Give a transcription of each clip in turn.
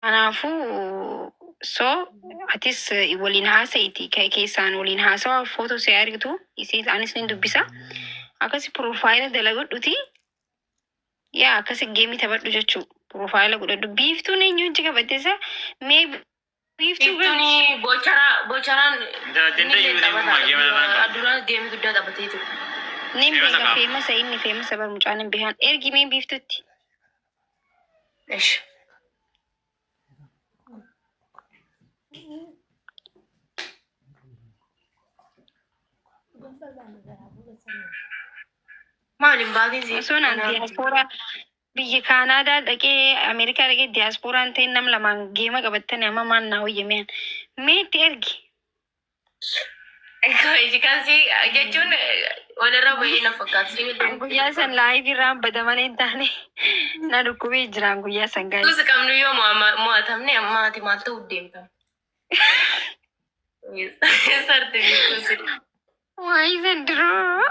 Kanaafuu atis waliin haasa'iiti keessaan waliin haasawa footoo si argitu isii anis ni dubbisa akkasi profaayila dalagodhuti yaa akkasi geemii taphadhu jechuu profaayila godhadhu biiftuun eenyuun jika batteessa mee biiftuuni bocharaan adduraan geemii guddaa taphatee jiru nim beeka feemasa inni feemasa bar mucaanin bihaan ergi mee biiftutti Maalin baadhi sunaan diaspora biyya Kaanadaa dhaqee Ameerikaa dhaqee diasporaan ta'e nam lamaan geema qabatanii amma maal naa hoyyameen meetti ergi. Ejikaasi jechuun walirra bu'ee na fakkaatu. Guyyaa san laayif irraan badamanii taane na dhukkubee jiraan guyyaa san gaa'e. Kuusi qabnu yoo mo'atamne amma ati maal ta'uu deemtan. Sarti why is it draw?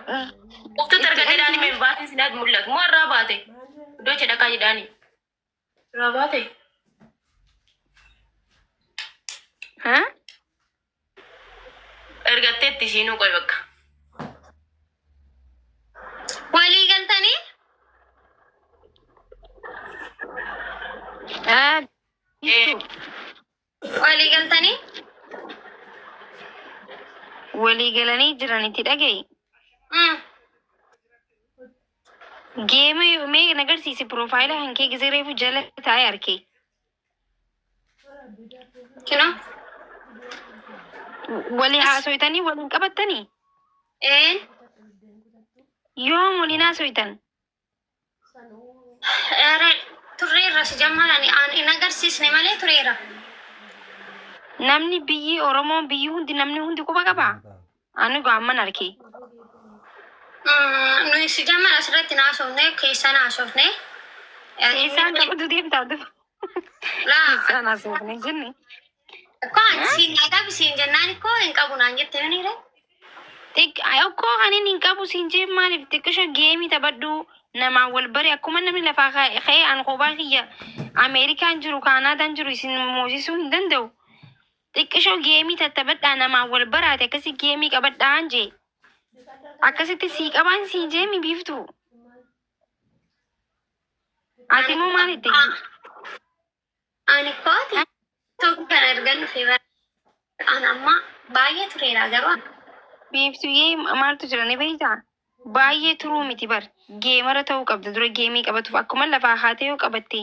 Waktu terkadang main batin sinat mulak. Mau rabate. Do cedak aja dani. Rabate. Hah? Ergate di sini kau bak. Wali kan tani? Wali kan tani? Wali galanii jiranitti dhagaye. Geema mee nagarsiisi profaayila hankee gisee reefu jala taa'ee arkee. Kino? Walii haasoytanii waliin qabattanii? Yoom waliin haasoytan? Turreerra si jammalani aan hin agarsiisne malee turreera. Namni biyyi Oromoo biyyi hundi namni hundi quba qaba. Anu gaamman arke. Nu si jamman asirratti naasofne keessaa naasofne. Keessaan qabatu deemtaa dhufu. Keessaa naasofne jenni. Koon siin qabu siin jennaan koo hin qabu naan jettee miniire. Koo kanin hin qabu siin jee maaliif xiqqisho geemii taphadhu namaan wal bare akkuma namni lafaa ka'ee an kophaa kiyya Ameerikaan jiru Kaanaadaan jiru isin moosisuu hin danda'u. Xiqqisho geemii tattaphadhaa namaan wal baraate akkasi geemii qabadhaan jee. Akkasitti sii qabaan sii jeemi biiftu. Ati moo maal itti? Ani kooti tokko kan argan dhufee bara. An amma baay'ee tureera garuu. Biiftu yee maaltu jira ni beektaa? Baay'ee turuu miti bar. Geemara ta'uu qabda dura geemii qabatuuf akkuma lafaa haatee yoo qabatte.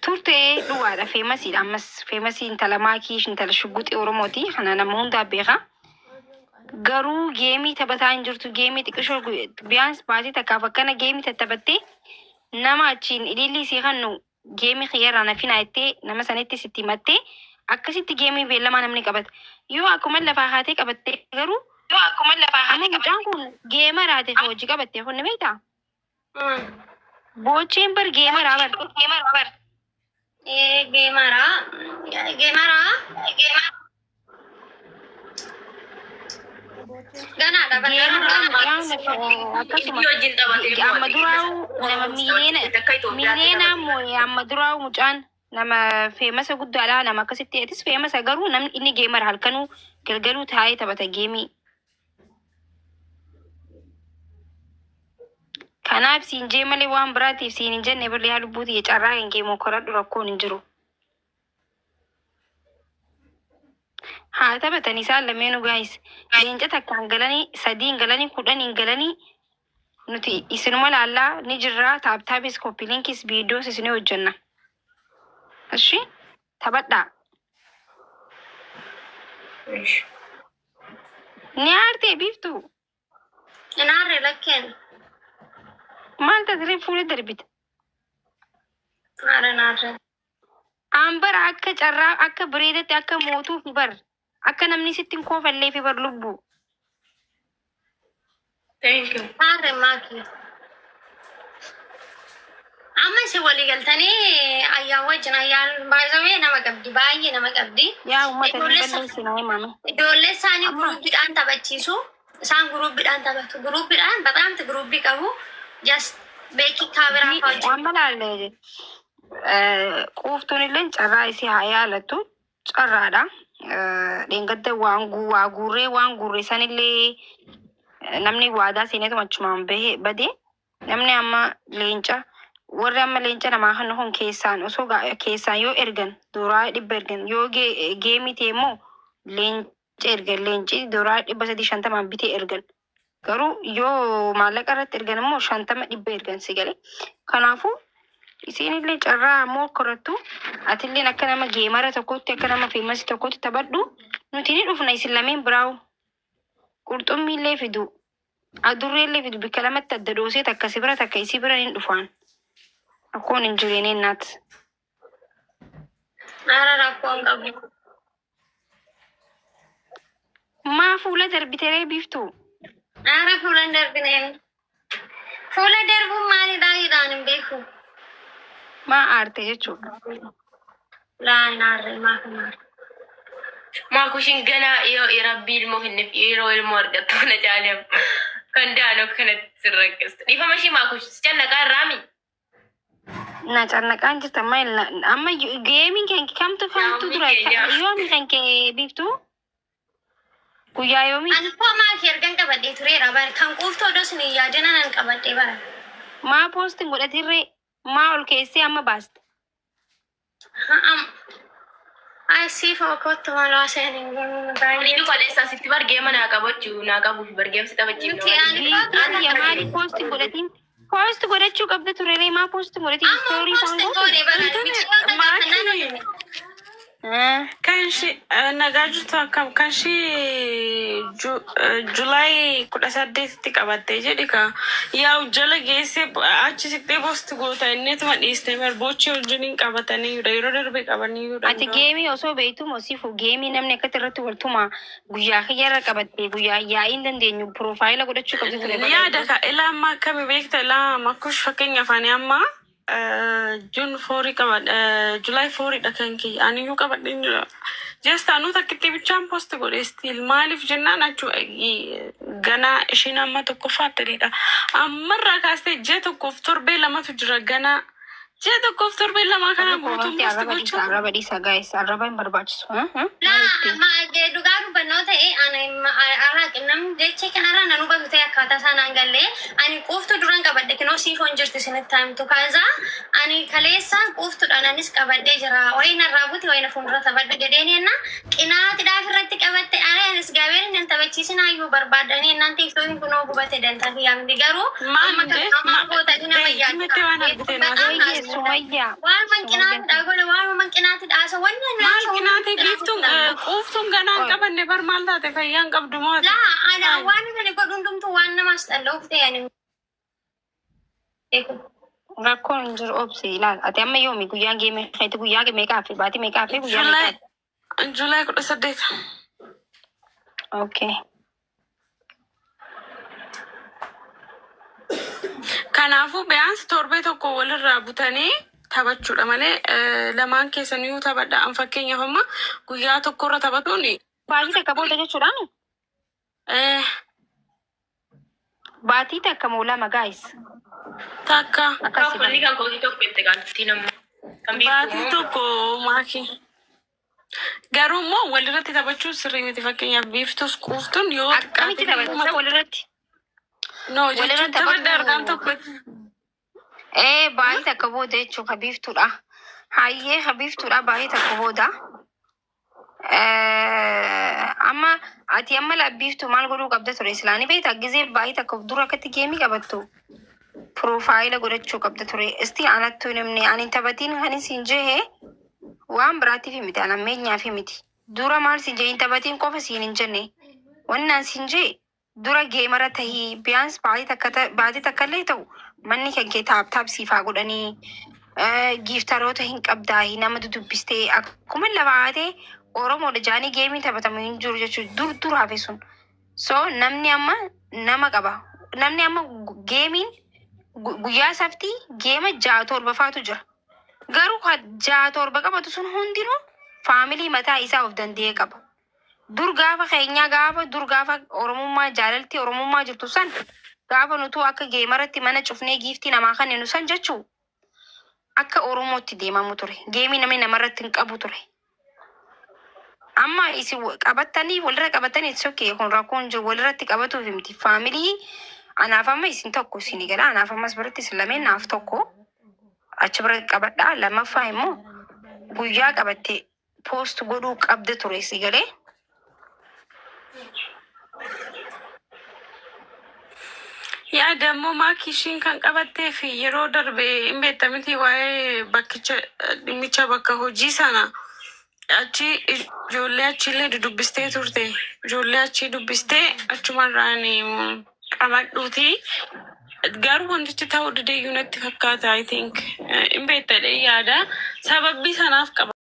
Turte duwwaadha feemasiidha ammas feemasii intala maakii intala shugguxii Oromooti kana nama hundaa beeka. Garuu geemii taphataa hin jirtu geemii xiqqishoo biyaans baatee takkaaf akkana geemii tattaphattee nama achiin ilillisii kannu geemii xiyyaarraa nafinaa jettee nama sanitti sitti himattee akkasitti geemii beellamaa namni qabata. Yoo akkuma lafaa haatee qabattee garuu yoo akkuma lafaa haatee mucaan kun geema raatee hojii qabattee kun ni beektaa? Boocheen bar geema bar. Gemara. Gana ada miliena moy amadurau mucan nama famous guddaadha nama akkasitti etis famous garuu namni inni gamer halkanuu galgaluu taa'ee taphata geemii. Kanaaf siin jee malee waan biraatiif siin hin jenne birrii haa lubbuuti carraa hin geemoo koradhu rakkoon hin jiru. Haa taphatan isaan lameenu gaayis. Leenca takkaan galanii sadiin galanii kudhaniin galanii nuti isinuma laallaa ni jirraa taaptaabis koppiliinkis viidiyoos isinii hojjenna. Ashi taphadhaa. Ni aartee biiftu. Hin aarre lakkeen. Maal tasiree fuula darbita? Naare. Ambar akka carraa akka bireedatti akka mootuu fi bar akka namni sittiin koofallee fi bar lubbu. Thank you. Naare maaki. Amma si walii galtanii ayyaa wajjin ayyaan baay'ee nama qabdi baay'ee nama qabdi. Yaa uummata ni balleessinaa himaame. Ijoollee isaanii guruubiidhaan taphachiisu. Isaan guruubiidhaan taphatu. Guruubiidhaan bataamti guruubii qabu. Just make it camera. quuftuun illee carraa isii haa yaalattu carraadha. Dheengadda waa guurree sanillee namni waadaa seeneetu achumaan badee namni amma leenca warri amma leenca namaa kan kun keessaan osoo keessaan yoo ergan duraa 100 ergan yoo geemii ta'e immoo leenca ergan leenci duraa 350 bitee ergan garuu yoo maallaqa irratti ergan immoo 50 ergan si galee kanaafuu isinillee carraa ammoo korrattu atilleen akka nama geemara tokkotti akka nama feemasi tokkotti taphadhu nuti ni dhufna isin lameen biraawu qurxummiillee fidu adurreellee fidu bikka lamatti adda doosee takka si bira takka isii bira hin dhufaan akkoon hin jireen ennaat ara rakkoon qabu maa fuula darbiteree biiftu ara fuula darbinee fuula darbuun maalidhaan hin beeku maa aarte jechuudha laan aarre maa kana maa kushin gana yoo rabbii ilmoo hin yeroo ilmoo argattu na jaalem kan daano kanatti sirrakkestu dhifama shi maa kushis cannaqaan raami na cannaqaan jirta amma geemiin kan kamtu dura yoomi kan kee biiftu guyyaa yoomi ani koo maa ergan qabadhee tureera bara kan quuftoo dosin yaadana nan qabadhee bara maa poostiin godhatirree maa ol keessee amma baaste I see for kottu malaa seenin ni koleessa sitti bargeema naa qabachu naa qabuuf bargeemsi taphachii maali poostiin godhatiin post godhachuu qabda turere maa post godhatiin storii kanshi nagaajurtu akkam kanshi July 18tti qabattee jedhi ka yaa jala geesse achi sittee post goota innetuma dhiiste marbochi wajjiniin qabatanii yeroo darbe qabanii ati geemii osoo beektu mosiifu geemii namni akkatti irratti waltuma guyyaa kiyyarra qabattee guyyaa yaa'iin dandeenyu profaayila godhachuu qabdi ture yaada ka ilaa amma akkami beekta ilaa makkush fakkeenya afaanii amma June 4 qabad July 4 dhakan ki ani yu qabad just anu takkitti bichaan post godhe still maalif jennaan achu gana ishin amma tokko faattedha ammarraa kaastee je tokkoof torbee lamatu jira gana je tokkoof torbee lama kana guutuun post gocha arraba dhiisa guys arraba hin barbaachisu dhugaa dubbannoo ta'e ani nam jecha kanarra nan hubatu ta'e akkaataa isaan galle ani quuftu duran qabadhe kinoo siifoon jirti isinitti himtu kaasa ani kaleessaan quuftuudhaan anis qabadhee jira wayina irraa buti wayina fuuldura taphadha jedheen yenna qinaatiidhaaf irratti qabatte anis gaabeen hin taphachiisin hayyuu barbaadanii innaan tiiktookiin kunoo gubate dantafi yaamdi garuu amma kan gootanii nama yaadda Sumayya. Waan manqinaati gola waan manqinaati dhaasa wanni maal qinaati biiftuun quuftuun ganaan qabanne bar maal taate fayyaan qabdu moo laa ana waan kana godhundumtu waan namaas dhalloof ta'ani rakkoon hin jiru obsi ilaal ati amma yoomi guyyaan geeme feeti guyyaa meeqaa fi baatii meeqaa fi guyyaa meeqaa July 18 okay Kanaafuu be'aansi torbee tokko walirraa butanii taphachuudha malee lamaan keessaniyyuu taphadha. An fakkeenyaaf amma guyyaa tokkorra taphatuun baatii takka booda jechuudhaan baatii takka moo lama guys takka akkasii kan kooti tokko itti galtiin amma baatii tokko maaki garuu immoo walirratti taphachuu sirrii miti fakkeenyaaf biiftus quuftuun yoo akkamitti taphatu walirratti no jechuun taphadha argaan tokko baatii takka booda jechuun habiiftuudha hayyee habiiftuudha baatii takka booda amma ati amma labbiiftu maal godhuu qabda ture islaanii beektaa gizee baatii takka dura akkatti geemii qabattu profaayila godhachuu qabda ture isti anattuu namni ani taphatiin kan isin jee waan biraatiif miti an ammeenyaaf miti dura maal sin jee hin taphatiin qofa siin hin jenne wannaan sin jee dura geemara tahii biyaans baatii takka illee ta'u manni kan kee taapsiifaa godhanii giiftaroota hin qabdaahi nama dudubbistee akkuma lafaatee Oromoodha jaanii geemii taphatamu hin jiru jechuudha dur hafe sun so namni amma nama qaba namni amma geemiin guyyaa saftii geema 6-7 faatu jira garuu 6-7 qabatu sun hundinuu faamilii mataa isaa of danda'ee qaba dur gaafa keenyaa gaafa Oromummaa jaalaltii Oromummaa jirtu san gaafa nutu akka geemaratti mana cufnee giiftii namaa kanneen san jechuu akka oromootti deemamu ture. Geemii namni namarratti hin qabu ture. Amma isi qabatanii walirra qabatanii okay kun rakkoon jiru walirratti qabatuuf miti faamilii anaaf amma isin tokko isin gala anaaf ammas biratti isin lameen naaf tokko achi bira qabadhaa lammaffaa immoo guyyaa qabattee poost godhuu qabde ture si galee. yaa ደግሞ ማኪሽን kan qabattee fi yeroo darbe hin beektamiti waa'ee bakkicha dhimmicha bakka hojii sana achi ijoollee achiillee dubbistee turte ijoollee achi dubbistee achumarraan qabadhuuti garuu wantichi ta'uu dideeyyuu natti fakkaata I think hin beektadhe yaada sababbii sanaaf qaba.